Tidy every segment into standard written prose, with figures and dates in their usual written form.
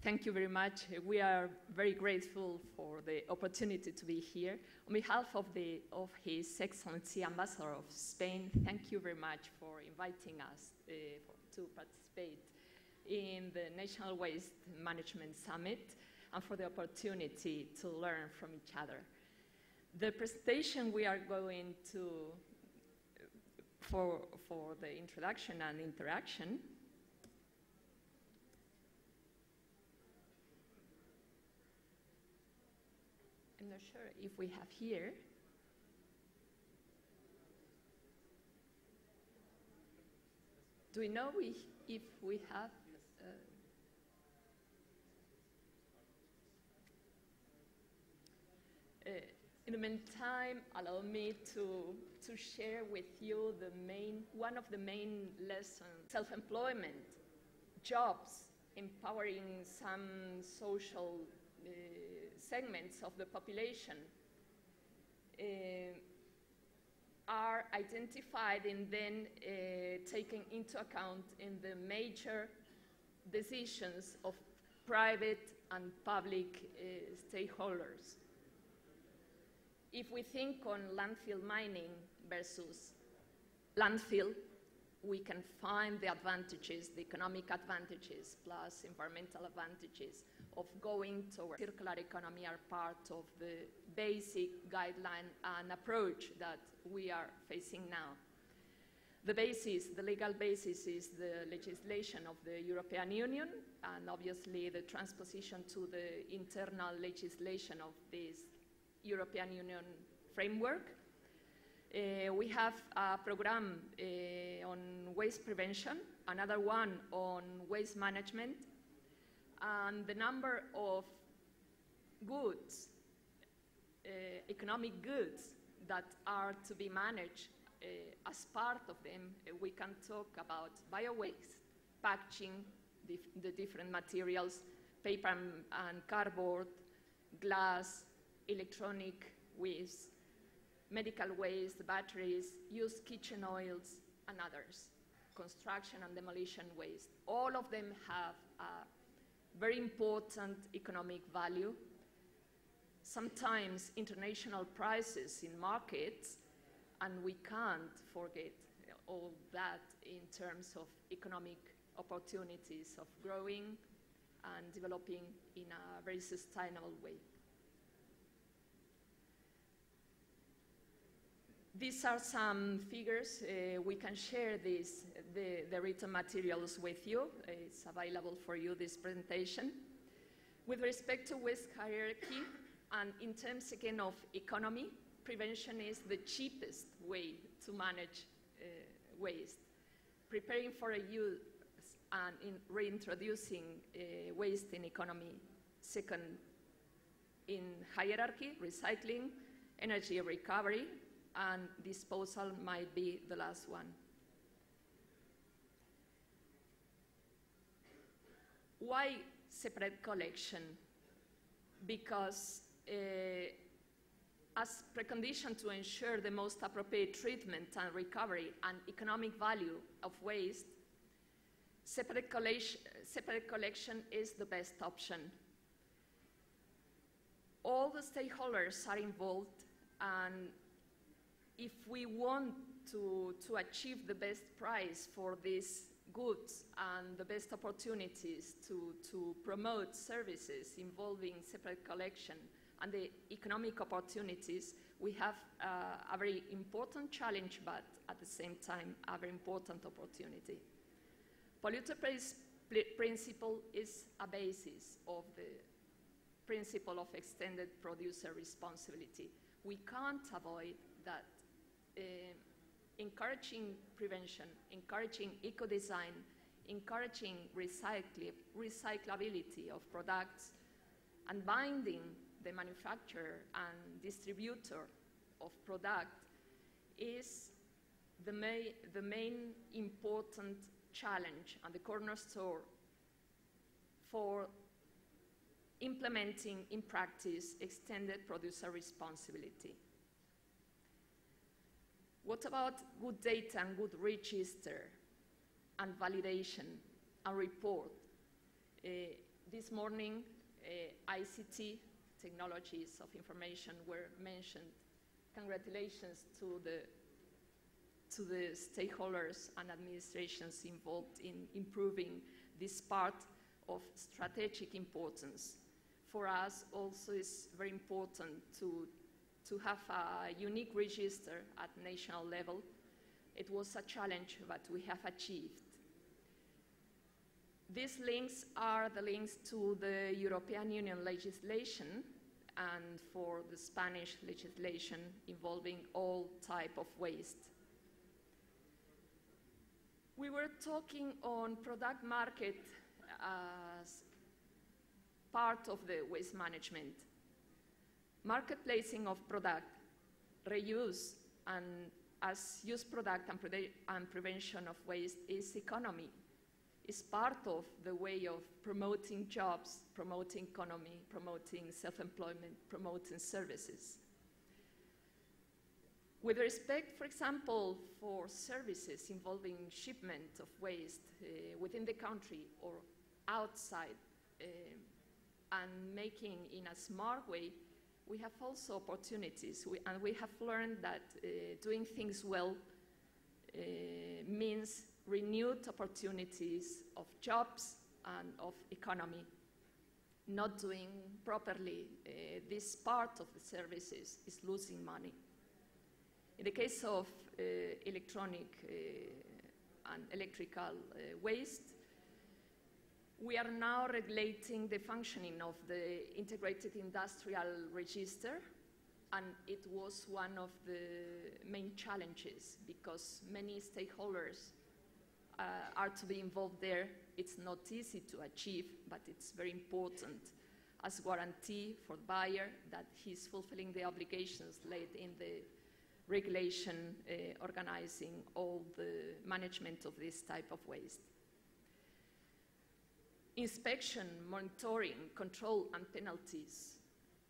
Thank you very much. We are very grateful for the opportunity to be here. On behalf of His Excellency Ambassador of Spain, thank you very much for inviting us to participate in the National Waste Management Summit and for the opportunity to learn from each other. The presentation we are going to, for the introduction and interaction, I'm not sure if we have here. Do we know if we have? In the meantime, allow me to share with you one of the main lessons: self-employment, jobs, empowering some social segments of the population are identified and then taken into account in the major decisions of private and public stakeholders. If we think on landfill mining versus landfill, we can find the advantages, the economic advantages, plus environmental advantages of going toward circular economy are part of the basic guideline and approach that we are facing now. The legal basis is the legislation of the European Union, and obviously the transposition to the internal legislation of this European Union framework. We have a program on waste prevention, another one on waste management, and the number of goods, economic goods that are to be managed as part of them. We can talk about bio-waste, packaging, the different materials, paper and cardboard, glass, electronic waste, medical waste, batteries, used kitchen oils, and others, construction and demolition waste. All of them have a very important economic value. Sometimes international prices in markets, and we can't forget all that in terms of economic opportunities of growing and developing in a very sustainable way. These are some figures. We can share the written materials with you. It's available for you, this presentation. With respect to waste hierarchy, and in terms again of economy, prevention is the cheapest way to manage waste. Preparing for a use and in reintroducing waste in economy. Second, in hierarchy, recycling, energy recovery, and disposal might be the last one. Why separate collection? Because as precondition to ensure the most appropriate treatment and recovery and economic value of waste, separate collection is the best option. All the stakeholders are involved, and if we want to achieve the best price for these goods and the best opportunities to promote services involving separate collection and the economic opportunities, we have a very important challenge, but at the same time, a very important opportunity. Polluter pays principle is a basis of the principle of extended producer responsibility. We can't avoid that. Encouraging prevention, encouraging eco-design, encouraging recyclability of products, and binding the manufacturer and distributor of product is the main important challenge and the cornerstone for implementing in practice extended producer responsibility. What about good data and good register and validation and report? This morning, ICT, technologies of information, were mentioned. Congratulations to the stakeholders and administrations involved in improving this part of strategic importance. For us also it's very important to have a unique register at national level. It was a challenge, but we have achieved. These links are the links to the European Union legislation and for the Spanish legislation involving all type of waste. We were talking on product market as part of the waste management. Marketplacing of product, reuse, and as used product and prevention of waste is economy. It's part of the way of promoting jobs, promoting economy, promoting self-employment, promoting services. With respect, for example, for services involving shipment of waste within the country or outside, and making in a smart way, we have also opportunities. And we have learned that doing things well means renewed opportunities of jobs and of economy. Not doing properly this part of the services is losing money. In the case of electronic and electrical waste, we are now regulating the functioning of the integrated industrial register, and it was one of the main challenges because many stakeholders are to be involved there. It's not easy to achieve, but it's very important as guarantee for the buyer that he's fulfilling the obligations laid in the regulation organizing all the management of this type of waste. Inspection, monitoring, control, and penalties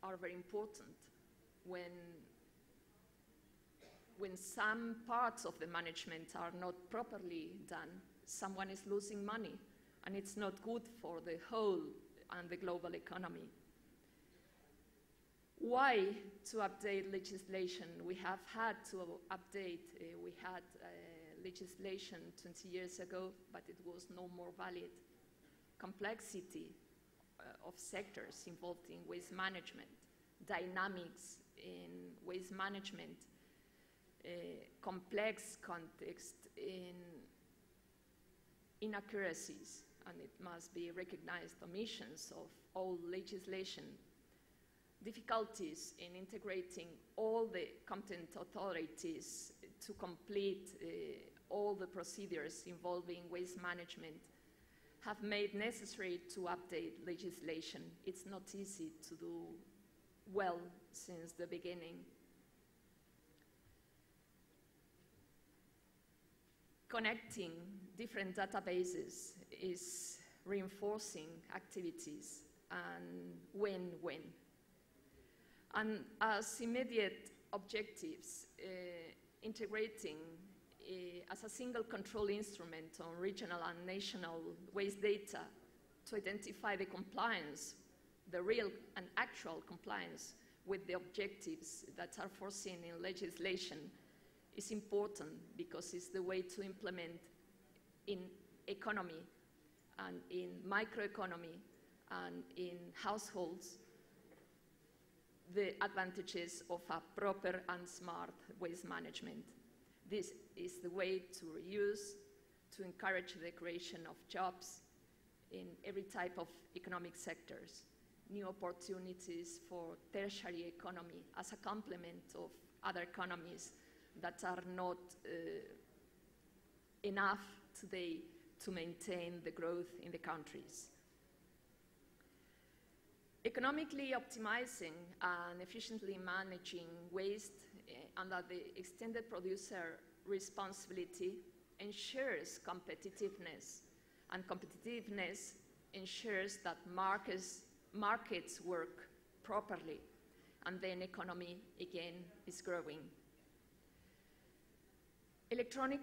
are very important. When some parts of the management are not properly done, someone is losing money, and it's not good for the whole and the global economy. Why to update legislation? We have had to update. We had legislation 20 years ago, but it was no more valid. Complexity of sectors involved in waste management, dynamics in waste management, complex context in inaccuracies, and it must be recognized omissions of all legislation, difficulties in integrating all the competent authorities to complete all the procedures involving waste management have made necessary to update legislation. It's not easy to do well since the beginning. Connecting different databases is reinforcing activities and win-win. And as immediate objectives, integrating as a single control instrument on regional and national waste data to identify the compliance, the real and actual compliance with the objectives that are foreseen in legislation is important because it's the way to implement in economy and in microeconomy and in households the advantages of a proper and smart waste management. This is the way to reuse, to encourage the creation of jobs in every type of economic sectors, new opportunities for tertiary economy as a complement of other economies that are not enough today to maintain the growth in the countries. Economically optimizing and efficiently managing waste under the extended producer responsibility ensures competitiveness, and competitiveness ensures that markets work properly, and then economy again is growing. Electronic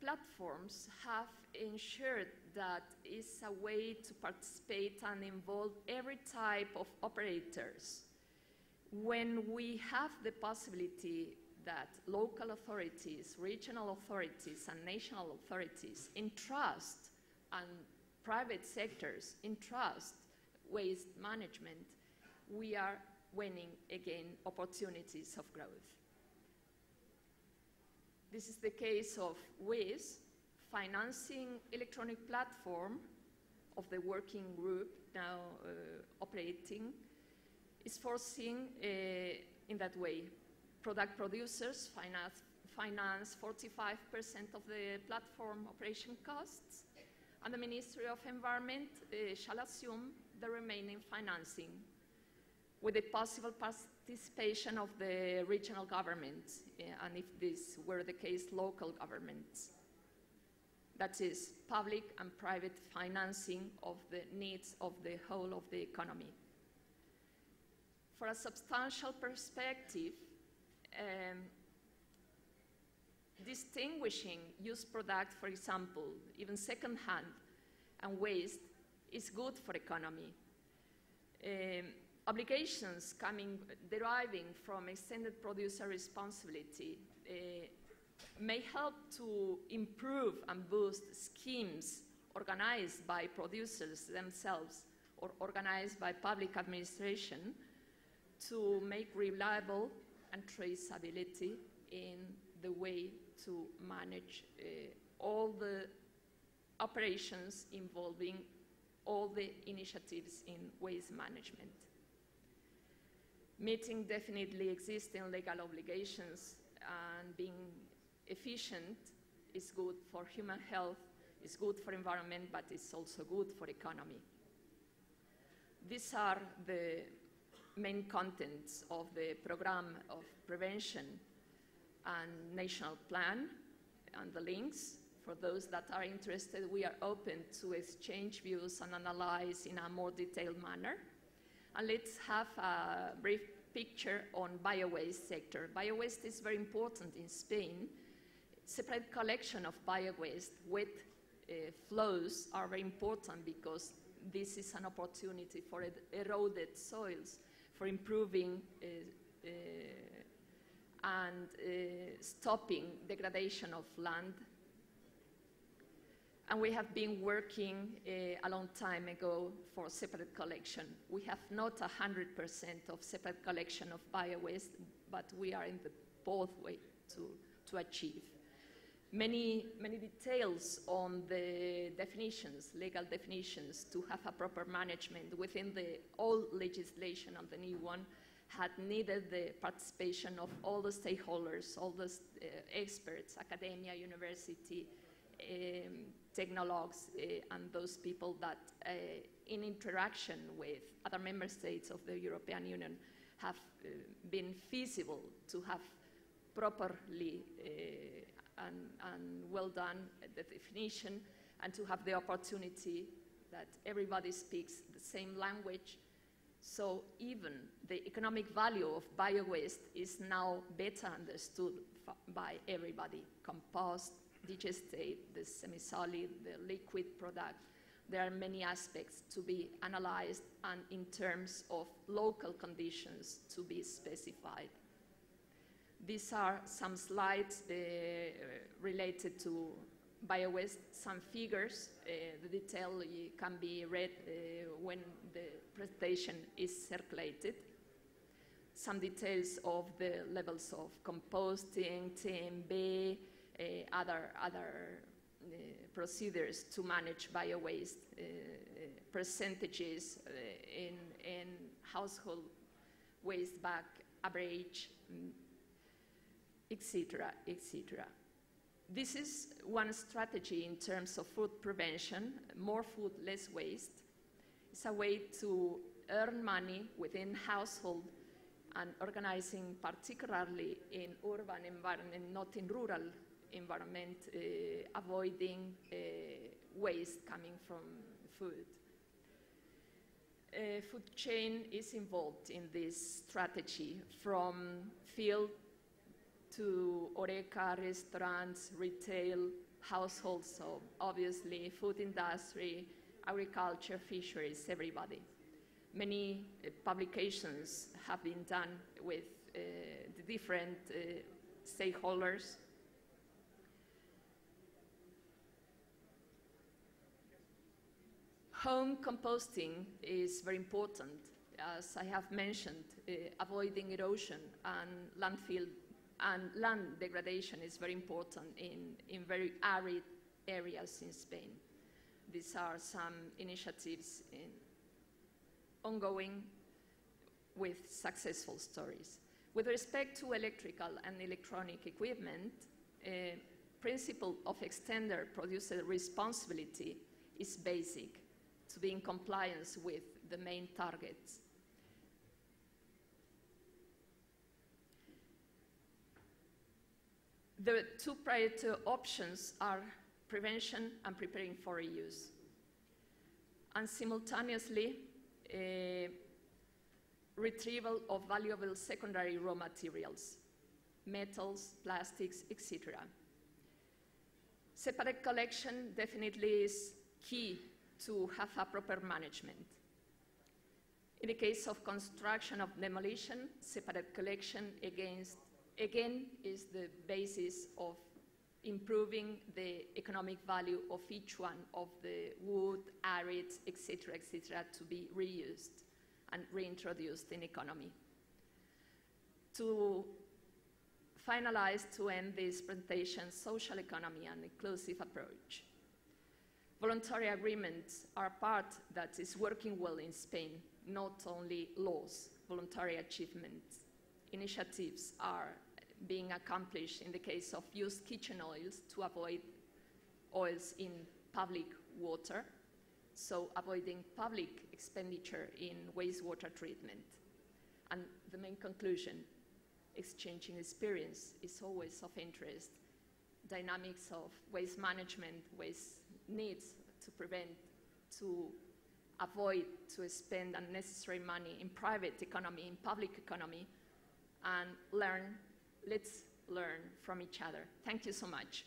platforms have ensured that it's a way to participate and involve every type of operators. When we have the possibility that local authorities, regional authorities, and national authorities entrust, and private sectors entrust waste management, we are winning again opportunities of growth. This is the case of WIS, financing electronic platform of the working group now operating, is foreseen in that way. Product producers finance 45% of the platform operation costs, and the Ministry of Environment shall assume the remaining financing, with the possible participation of the regional governments, and if this were the case, local governments. That is, public and private financing of the needs of the whole of the economy. For a substantial perspective, distinguishing used product, for example, even second-hand, and waste is good for economy. Obligations deriving from extended producer responsibility may help to improve and boost schemes organized by producers themselves or organized by public administration to make reliable and traceability in the way to manage all the operations involving all the initiatives in waste management. Meeting definitely existing legal obligations and being efficient is good for human health, is good for environment, but it's also good for economy. These are the main contents of the program of prevention and national plan, and the links. For those that are interested, we are open to exchange views and analyze in a more detailed manner. And let's have a brief picture on bio-waste sector. Bio-waste is very important in Spain. Separate collection of bio-waste with flows are very important because this is an opportunity for eroded soils, for improving and stopping degradation of land. And we have been working a long time ago for separate collection. We have not 100% of separate collection of bio-waste, but we are in the pathway to achieve. Many details on the definitions, legal definitions, to have a proper management within the old legislation and the new one had needed the participation of all the stakeholders, all the experts, academia, university, technologues, and those people that in interaction with other member states of the European Union have been feasible to have properly and well done the definition, and to have the opportunity that everybody speaks the same language. So even the economic value of bio-waste is now better understood by everybody. Compost, digestate, the semi-solid, the liquid product. There are many aspects to be analyzed and in terms of local conditions to be specified. These are some slides related to bio-waste, some figures. The detail can be read when the presentation is circulated. Some details of the levels of composting, TMB, other procedures to manage bio-waste, percentages in household waste bag average, etc., etc. This is one strategy in terms of food prevention: more food, less waste. It's a way to earn money within household and organizing, particularly in urban environment, not in rural environment, avoiding waste coming from food. Food chain is involved in this strategy, from field to HoReCa, restaurants, retail, households, so obviously food industry, agriculture, fisheries, everybody. Many publications have been done with the different stakeholders. Home composting is very important. As I have mentioned, avoiding erosion and landfill and land degradation is very important in very arid areas in Spain. These are some initiatives ongoing with successful stories. With respect to electrical and electronic equipment, principle of extender producer responsibility is basic to be in compliance with the main targets. The two priority options are prevention and preparing for reuse. And simultaneously, retrieval of valuable secondary raw materials, metals, plastics, etc. Separate collection definitely is key to have a proper management. In the case of construction of demolition, separate collection again is the basis of improving the economic value of each one of the wood, arids, etc., to be reused and reintroduced in economy. To finalize, to end this presentation, social economy and inclusive approach. Voluntary agreements are a part that is working well in Spain, not only laws, voluntary achievements. Initiatives are being accomplished in the case of used kitchen oils to avoid oils in public water, so avoiding public expenditure in wastewater treatment. And the main conclusion, exchanging experience is always of interest. Dynamics of waste management, waste needs to prevent, to avoid to spend unnecessary money in private economy, in public economy, and let's learn from each other. Thank you so much.